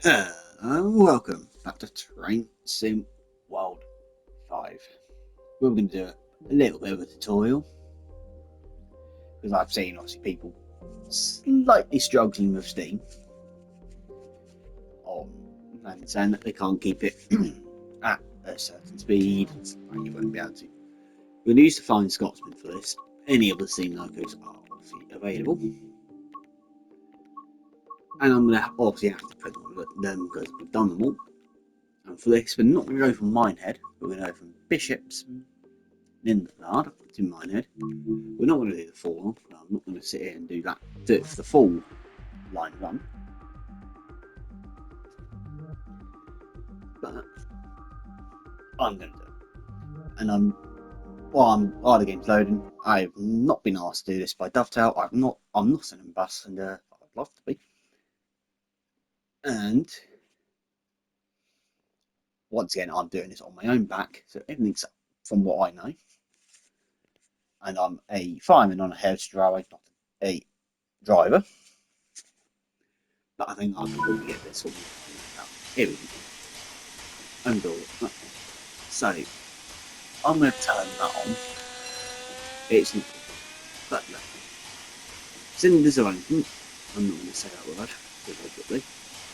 Welcome back to TrainSim World 5. We're going to do a little bit of a tutorial because I've seen obviously people slightly struggling with Steam and saying that they can't keep it at a certain speed and you won't be able to. We're going to use the Flying Scotsman for this. Any of the Steam locos are obviously available. And I'm going to obviously have to put them because we've done them all. And for this, we're not going to go from Minehead, we're going to go from Bishops, Lydeard to Minehead. We're not going to do the full one, I'm not going to sit here and do it for the full line run. But I'm going to do it. And while the game's loading, I've not been asked to do this by Dovetail. I'm not an ambassador, I'd love to be. And once again, I'm doing this on my own back, so everything's from what I know. And I'm a fireman on a heritage railway, not a driver. But I think I can probably get this one out. Here we go. Unbuild. So I'm going to turn that on. It's not, but no. Cylinders are open. I'm not going to say that word quickly.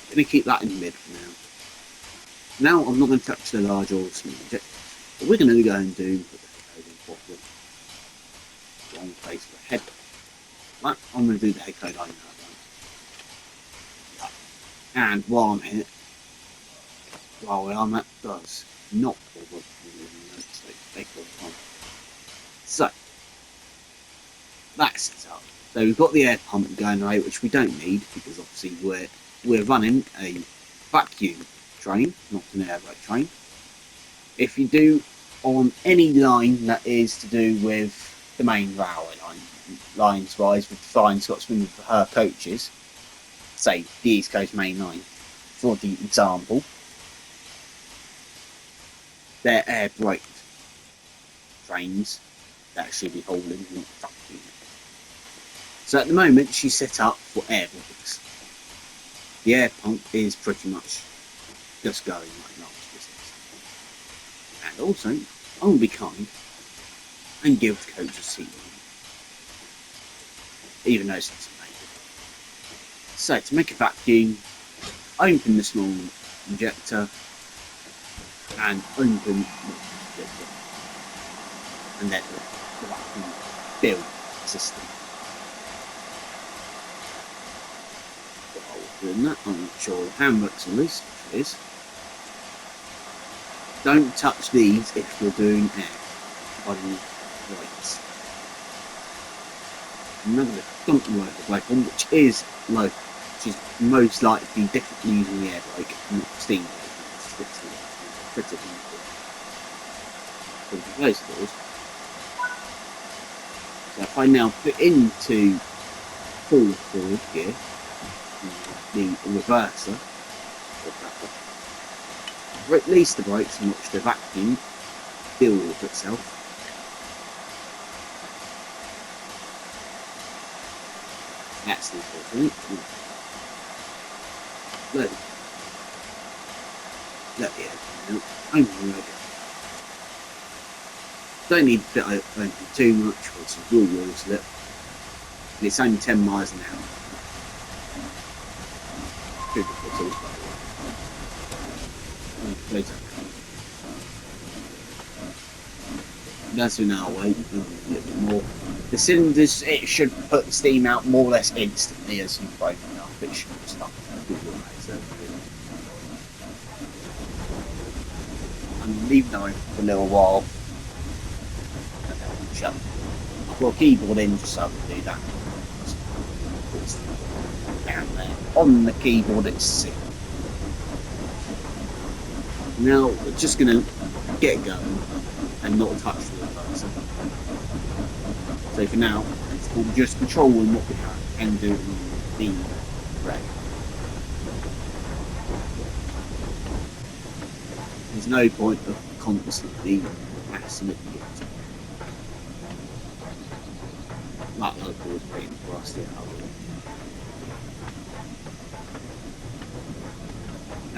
I'm going to keep that in mid for now. Now I'm not going to touch the large or small object. What we're going to go and do, put the head code in wrong place for the head. Right, I'm going to do the head code I know. And while I'm here, while I'm at does not bother so that's it up. So we've got the air pump going away, which we don't need because obviously we're running a vacuum train, not an air brake train. If you do on any line that is to do with the main railway lines wise, with the Flying Scotsman with her coaches, say the East Coast Main Line, for the example, they're air brake trains that should be holding, not vacuum. So at the moment she's set up for air brakes. The air pump is pretty much just going like normal business. And also, I will be kind and give the coach a seat, even though it's not amazing. So to make a vacuum, open the small injector and open the injector, and then the vacuum build system. While doing that, I'm not sure the handbrake are loose, which it is. Don't touch these if you're doing air body brakes. Another dump local brake one, which is local, which is most likely definitely using the air brake, not steam brake. Pretty close doors. So if I now put into forward gear, the reverser, release the brakes and watch the vacuum deal with itself. That's the important thing. Let the air come out. Open the leg. Don't need to open too much because it will wall slip. And it's only 10 miles an hour. Good for all, by the way. That's in our way, a little bit more. The cylinders, it should put the steam out more or less instantly as you open it up. It should start and leave them open for a little while. And then we'll shut. I've got a keyboard in just so I can do that. Down there on the keyboard itself. Now we're just going to get going and not touch the reverser. So for now, we're just controlling what we have and doing the brake. There's no point of constantly passing it again. That local is waiting for us to get out.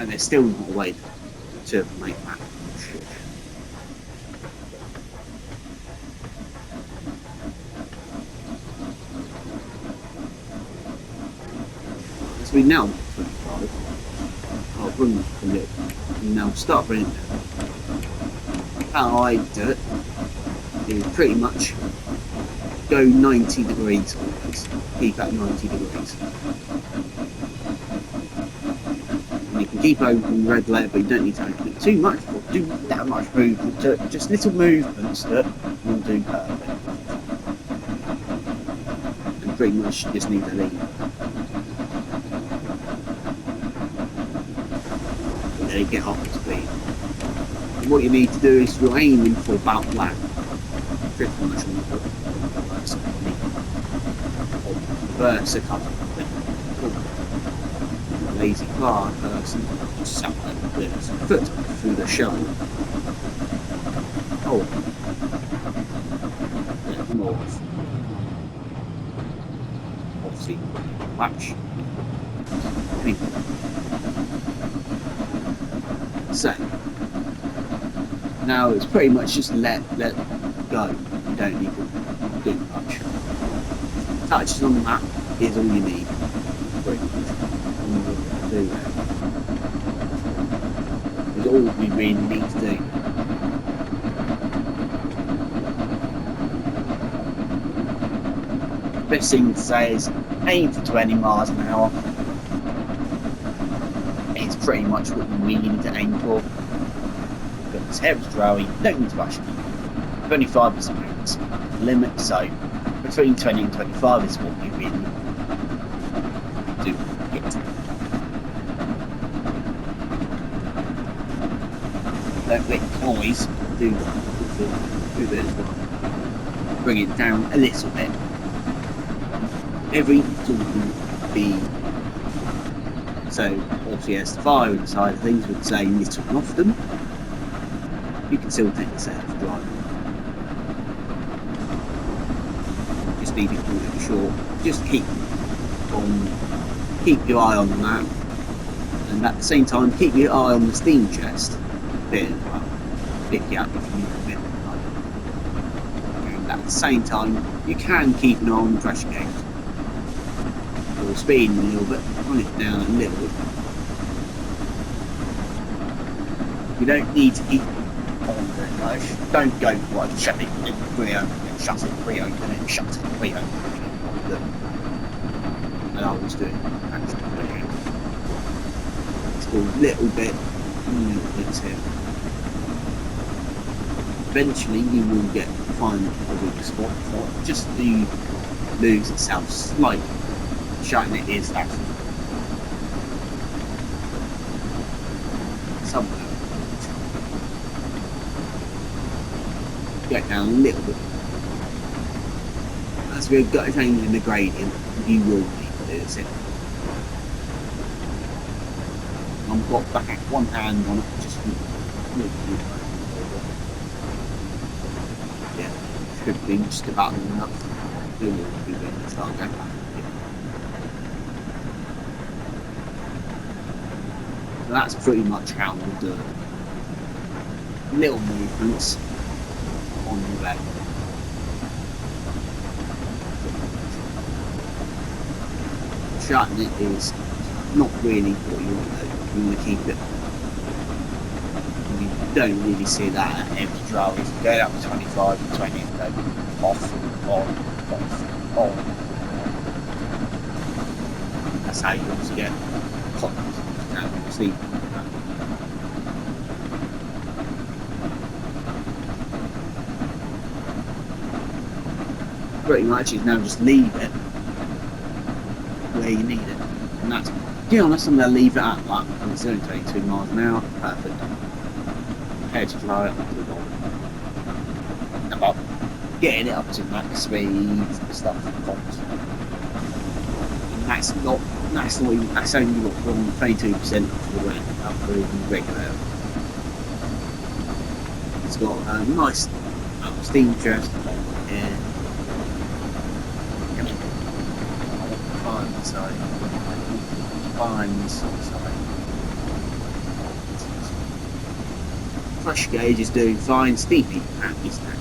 and there's still not a way to make that. As we now 25, I'll bring it a little, and now start bringing it down. How I do it is pretty much go 90 degrees always. Keep at 90 degrees. And you can keep open regular, but you don't need to open it too much or do that much movement to it. Just little movements that will do perfect. And pretty much you just need to leave. And then you get up to speed. And what you need to do is you're aiming for about that. Pretty much on the reverse a couple of things. Lazy car person just sat like this, foot through the shovel. Oh, yeah, north. Obviously, watch. So now it's pretty much just let go. You don't need to do much. Touches on the map is all you need. Pretty much. Do that. Is all we really need to do. Best thing to say is aim for 20 miles an hour. It's pretty much what you really need to aim for. But it's heavy drawing, you don't need to rush it. 25 is the max limit, so between 20 and 25 is what you really want to do. Don't let noise do that as well. Bring it down a little bit. Every little be. So obviously as the firing side of things would say little and often. You can still take yourself driving. Just need it really short. Just keep your eye on the map, and at the same time keep your eye on the steam chest bit as well. If you need a bit. And at the same time, you can keep an eye on the pressure gauge. Or speeding a little bit, run it down a little bit. You don't need to keep on very much. Don't go like shut it, reopen it, shut it, reopen it, shut it, reopen it. And I was doing actually. It's all a little bit here. Eventually you will find a weak spot for it. Just do lose itself slightly. Shutting it is actually somewhere. Get down a little bit. As we've got a change in the gradient, you will need to do this. I've got back one hand on it, just yeah, should be just about enough. Do what we do when we start going back. So that's pretty much how we'll do it. Little movements on the way. Shutting it is not really what you want to do. You want to keep it. You don't really see that at empty draw. If you go up to 25 and 20 and go off, on. That's how you also get hot and sleep. Pretty much is now just leave it where you need it, and that's, to be honest, I'm going to leave it at that. It's only 22 miles an hour, perfect. Head to fly up to the goal. About getting it up to max speed and stuff. And that's only got 22% of the way up through the regulator. It's got a nice steam chest here. Side, behind this side. pressure gauge is doing fine, steeping at is now.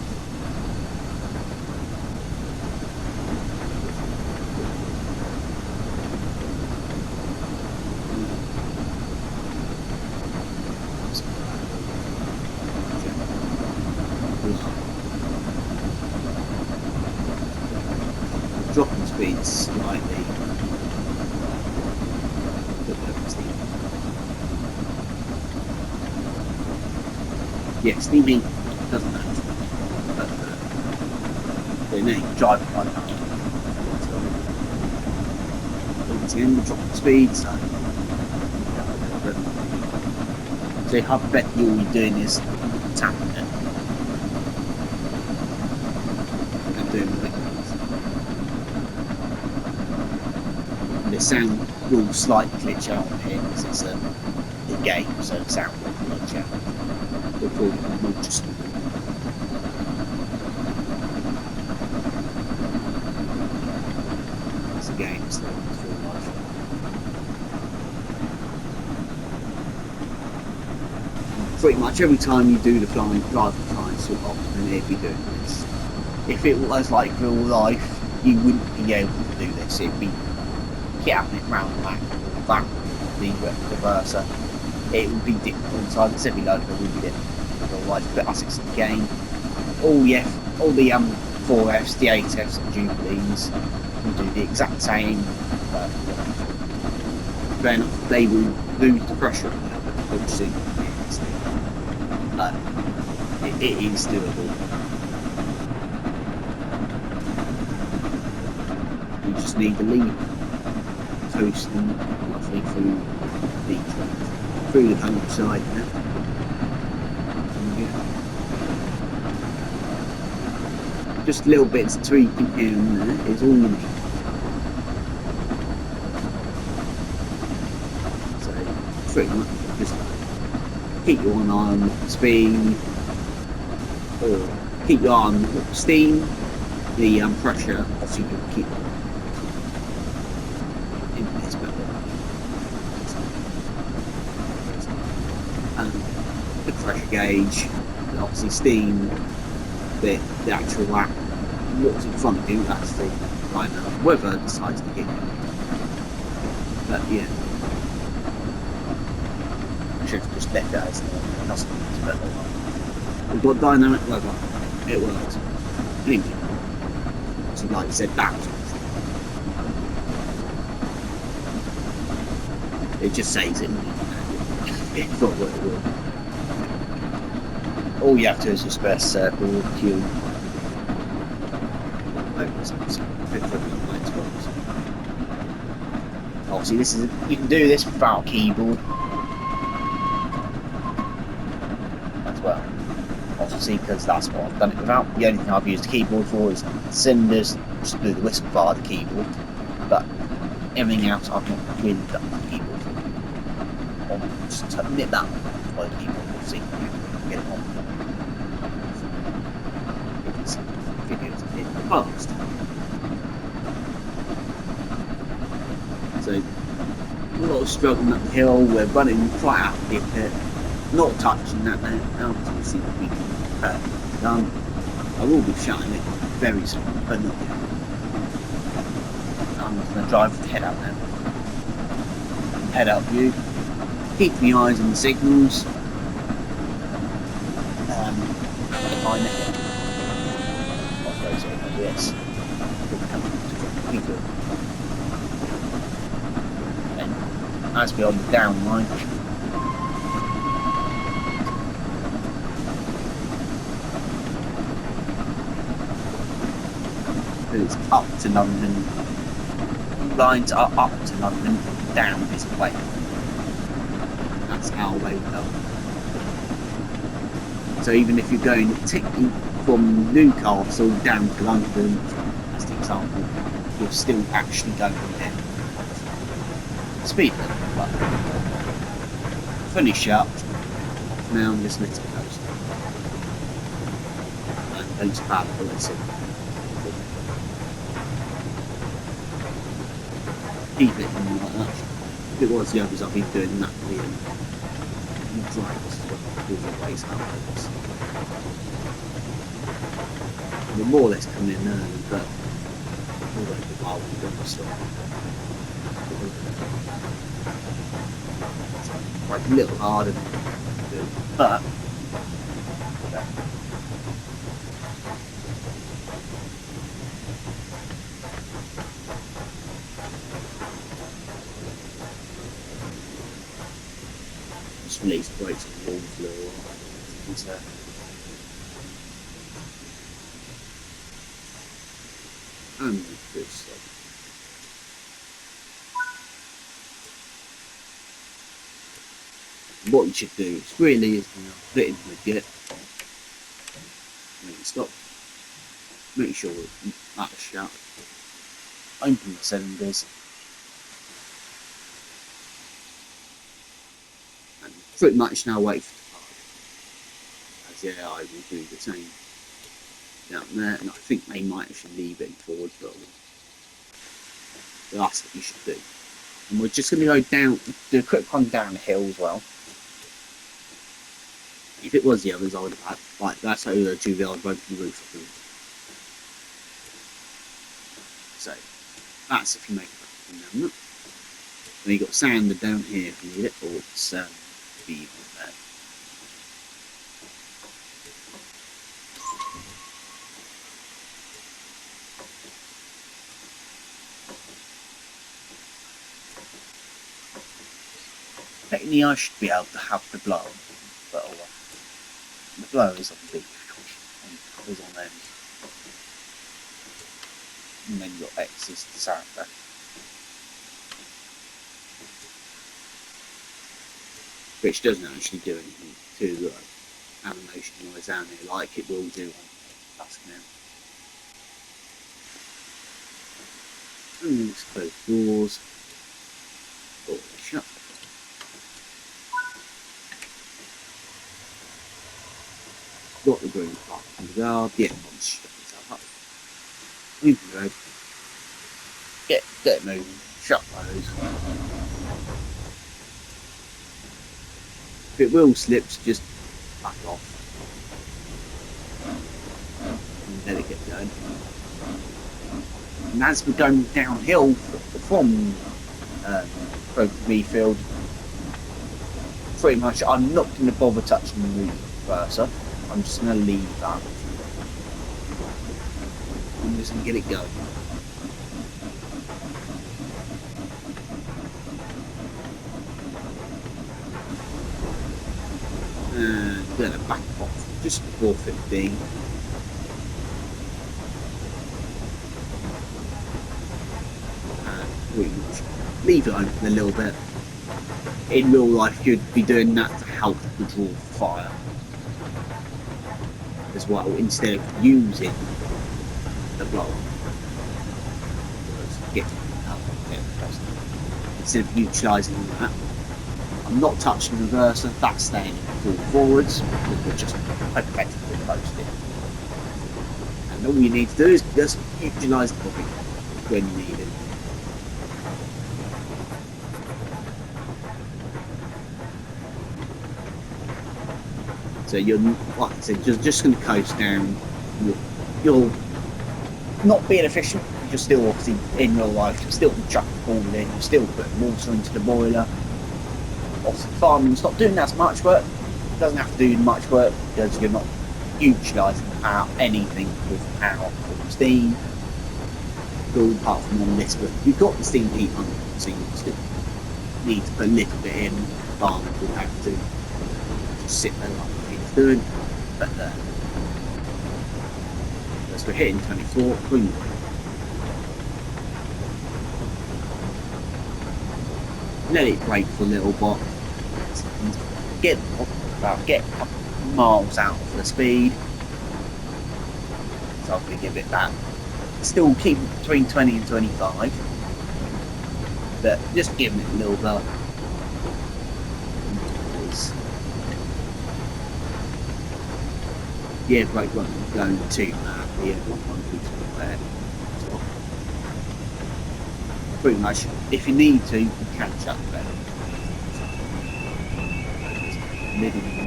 Dropping speed slightly. Yeah, steaming doesn't matter. But the name driving like that. So once again, we're dropping speed, so I bet you all you're doing is tapping it and doing the liquids. The sound will slightly glitch out here because it's a game, so the sound will glitch out. We'll call it just it's a game, so it's real life. Pretty much every time you do the drive the flying sort of, then it'd be doing this. If it was like real life, you wouldn't be able to do this. It'd be getting it round the back, the reverser. It would be difficult. So I'd say every loco would be difficult. Otherwise, but as it's the game, all the 4Fs, the 8Fs, and Jubilees will do the exact same. Then they will lose the pressure on the other, which it is doable. You just need to leave coasting roughly through the countryside now. Just little bits of tweaking here and there is all you need. So pretty much just keep your eye on speed, or keep your eye on steam, the pressure. Obviously, you can keep in this better. The pressure gauge, obviously steam. The actual lap, what's in front of you, that's the right now. Weather decides to hit you. But yeah. I should have just let that as nothing to better. We've got dynamic weather. It works. Anyway. So like I said, that was it just says it. It's not what it will. All you have to do is just press circle, Q. Obviously, this is you can do this without a keyboard as well. Obviously, because that's what I've done it without. The only thing I've used the keyboard for is cylinders, just do the whistle via the keyboard. But everything else, I've not really done the keyboard for. I'll just nip that by the keyboard. We'll see. Get it on. Videos in the past. So a lot of struggling up the hill, we're running quite out the pit, not touching that now until we see what we can done. I will be shutting it very soon, but not yet. I'm just going to drive the head out now. Head out view. Keep my eyes on the signals. Behind it. Yes. And as we're on the down line, it's up to London. Lines are up to London, down this way. That's how they go. So even if you're going particularly from Newcastle down to London, as the example, you're still actually going there. Speed limit, but finish up. Now I'm just letting it go. And don't start the lesson. Keep it like that. If it was the others, I've been doing that. and drags as well, with the ways outwards. We're more or less coming in early, but although the wild we don't stop. It's like a little harder than to do, but yeah. Just release brakes on the wall floor. And good stuff. What you should do is really is put it into the git, make it stop, make sure that's shut, open the cylinders, and pretty much now wait for the card. As yeah, I will do the same down there, and I think they might actually leave it forward, but that's what you should do. And we're just going to go down, do a quick run down the hill as well. If it was the others, I would have had, like, that's how the two I'd broken the roof of them. So, that's if you make it down that. Then you've got sander down here if you need it, or it's bead there. Technically, I should be able to have the blower, but oh well. The blower is on the big is on them. And then you've got X's to sander. Which doesn't actually do anything to animation noise down here like it will do on Task now. And let's close doors. Door shut. Got the green part on the guard, the F1's shut itself up. Move the road. Get it moving, shut those. If it will slips, just back off. And let it get going. And as we're going downhill from Meafield, pretty much I'm not going to bother touching the reverser. I'm just going to leave that. I'm just going to get it going. And then back off just before 15. And we leave it open a little bit. In real life, you'd be doing that to help control fire as well, instead of using the blower. Instead of utilising that, I'm not touching the reverser, that's staying forwards, we're just effectively closed it. And all you need to do is just utilise the body when you need it. So you're, like I said, just going to coast down. You're not being efficient. You're still obviously in real life. You're still chucking all in. You're still putting water into the boiler. Obviously, farming's not doing as much work. It doesn't have to do much work because you're not utilising anything with power or steam. All apart from on this, but you've got the steam heat on, so you still need to put a little bit in. Farming will have to just sit there like it's doing, but as we're hitting 24, bring it away. Let it brake for a little bit. Get a couple of miles out of the speed. So I'm going to give it that. Still keep it between 20 and 25, but just giving it a little bit. The air brake won't go too bad. The air brake won't be too bad. Pretty much, if you need to, you can catch up better. living in my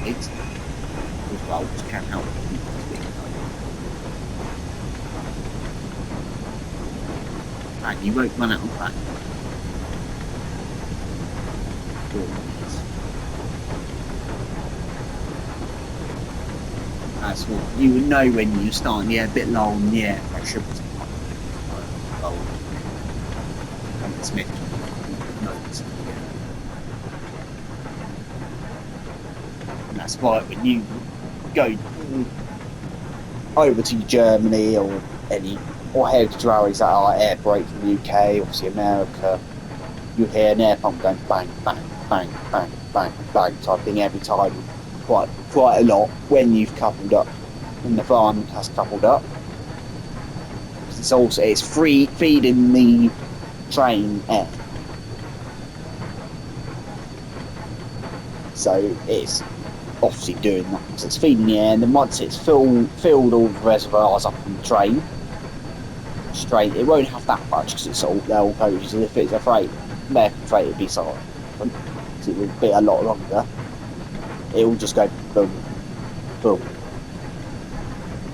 kids as well, which can help keep us being like. And you won't run out of that. That's what you would know when you're starting, yeah, a bit low on the air pressure, but low. And it's meant to notice. And that's why when you go over to Germany or head to railways that are air brake from the UK, obviously America, you hear an air pump going bang, bang, bang, bang, bang, bang type thing every time, quite a lot when you've coupled up, when the van has coupled up. It's free feeding the train air, so it's obviously doing that. So it's feeding the air, and then once it's filled all the reservoirs up on the train straight, it won't have that much because it's all they'll go. As if it's a freight, American freight, it'd be somewhat different. So it will be a lot longer. It will just go boom, boom,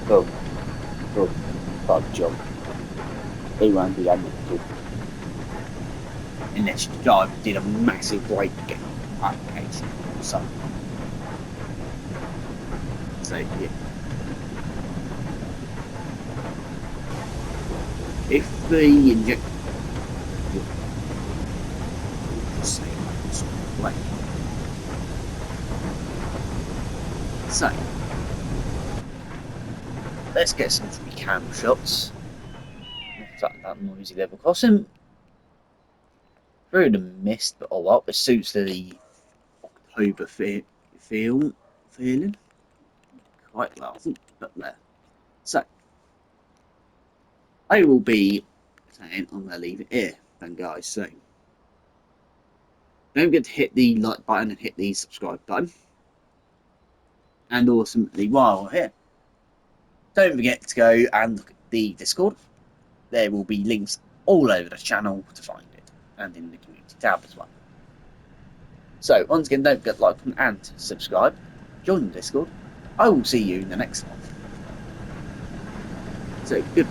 boom, boom, bug jump. It won't be anything unless you did a massive brake application or something. So yeah. If the injector so let's get some free cam shots. That noisy level crossing through the mist, but all up. It suits the October feeling quite well, I think. But there. So I will be saying I'm gonna leave it here then, guys. So don't forget to hit the like button and hit the subscribe button. And ultimately, while we're here, don't forget to go and look at the Discord. There will be links all over the channel to find it, and in the community tab as well. So once again, don't forget to like and subscribe. Join the Discord. I will see you in the next one. So good.